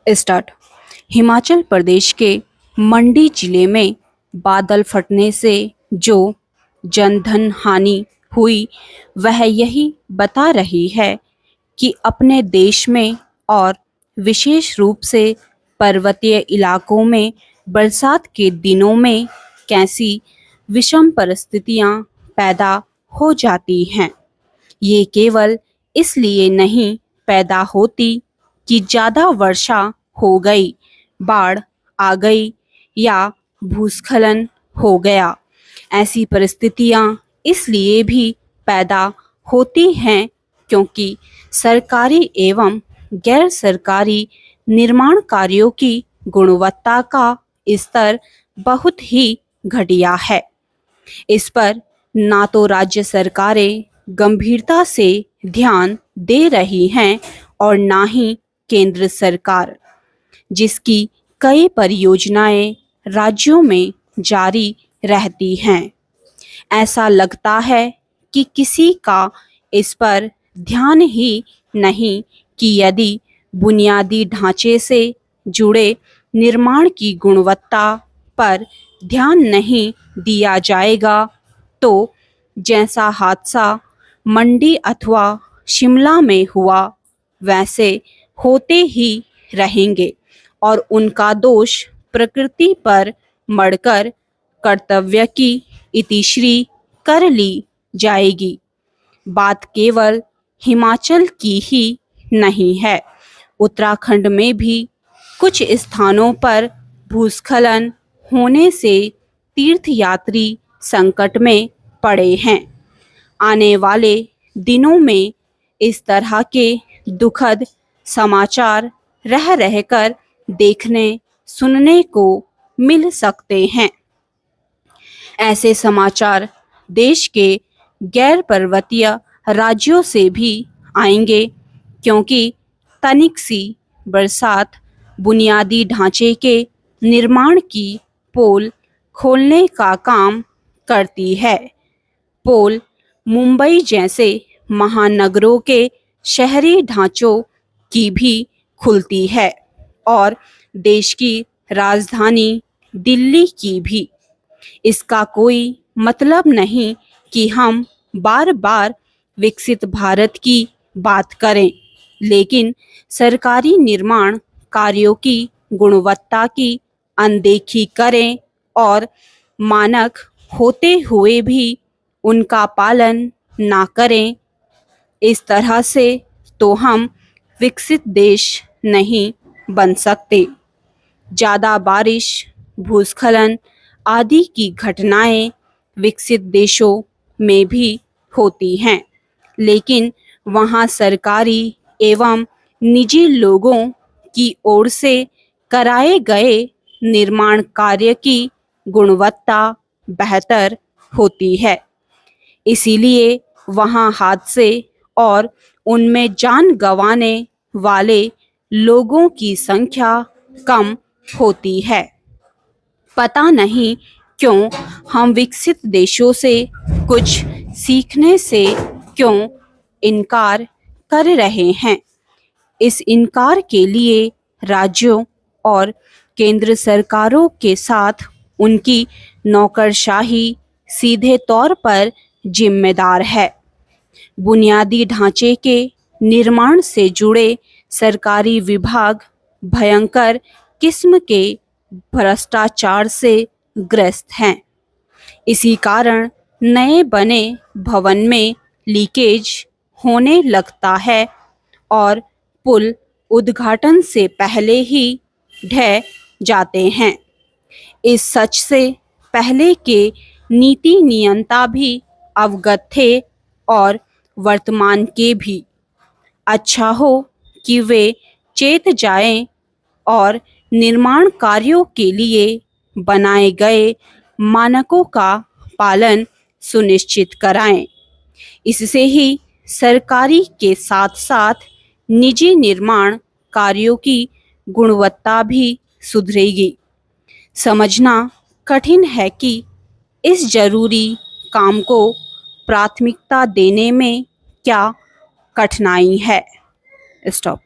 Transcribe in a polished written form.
Start. Himachal Pradesh के मंडी जिले में बादल फटने से जो जनधन हानि हुई वह यही बता रही है कि अपने देश में और विशेष रूप से पर्वतीय इलाकों में बरसात के दिनों में कैसी विषम परिस्थितियां पैदा हो जाती हैं। ये केवल इसलिए नहीं पैदा होती कि ज़्यादा वर्षा हो गई, बाढ़ आ गई या भूस्खलन हो गया। ऐसी परिस्थितियां इसलिए भी पैदा होती हैं क्योंकि सरकारी एवं गैर सरकारी निर्माण कार्यों की गुणवत्ता का स्तर बहुत ही घटिया है। इस पर ना तो राज्य सरकारें गंभीरता से ध्यान दे रही हैं और ना ही केंद्र सरकार, जिसकी कई परियोजनाएं राज्यों में जारी रहती हैं। ऐसा लगता है कि किसी का इस पर ध्यान ही नहीं कि यदि बुनियादी ढांचे से जुड़े निर्माण की गुणवत्ता पर ध्यान नहीं दिया जाएगा तो जैसा हादसा मंडी अथवा शिमला में हुआ वैसे होते ही रहेंगे और उनका दोष प्रकृति पर मढ़कर कर्तव्य की इतिश्री कर ली जाएगी। बात केवल हिमाचल की ही नहीं है, उत्तराखंड में भी कुछ स्थानों पर भूस्खलन होने से तीर्थयात्री संकट में पड़े हैं। आने वाले दिनों में इस तरह के दुखद समाचार रह रहकर देखने सुनने को मिल सकते हैं। ऐसे समाचार देश के गैर पर्वतीय राज्यों से भी आएंगे क्योंकि तनिक सी बरसात बुनियादी ढांचे के निर्माण की पोल खोलने का काम करती है। पोल मुंबई जैसे महानगरों के शहरी ढांचों की भी खुलती है और देश की राजधानी दिल्ली की भी। इसका कोई मतलब नहीं कि हम बार बार विकसित भारत की बात करें, लेकिन सरकारी निर्माण कार्यों की गुणवत्ता की अनदेखी करें और मानक होते हुए भी उनका पालन ना करें। इस तरह से तो हम विकसित देश नहीं बन सकते। ज़्यादा बारिश, भूस्खलन आदि की घटनाएं विकसित देशों में भी होती हैं, लेकिन वहाँ सरकारी एवं निजी लोगों की ओर से कराए गए निर्माण कार्य की गुणवत्ता बेहतर होती है। इसीलिए वहाँ हादसे और उनमें जान गंवाने वाले लोगों की संख्या कम होती है। पता नहीं क्यों हम विकसित देशों से कुछ सीखने से क्यों इनकार कर रहे हैं। इस इनकार के लिए राज्यों और केंद्र सरकारों के साथ उनकी नौकरशाही सीधे तौर पर जिम्मेदार है। बुनियादी ढांचे के निर्माण से जुड़े सरकारी विभाग भयंकर किस्म के भ्रष्टाचार से ग्रस्त हैं। इसी कारण नए बने भवन में लीकेज होने लगता है और पुल उद्घाटन से पहले ही ढह जाते हैं। इस सच से पहले के नीति नियंता भी अवगत थे और वर्तमान के भी। अच्छा हो कि वे चेत जाएं और निर्माण कार्यों के लिए बनाए गए मानकों का पालन सुनिश्चित कराएं। इससे ही सरकारी के साथ साथ निजी निर्माण कार्यों की गुणवत्ता भी सुधरेगी। समझना कठिन है कि इस जरूरी काम को प्राथमिकता देने में क्या कठिनाई है। स्टॉप।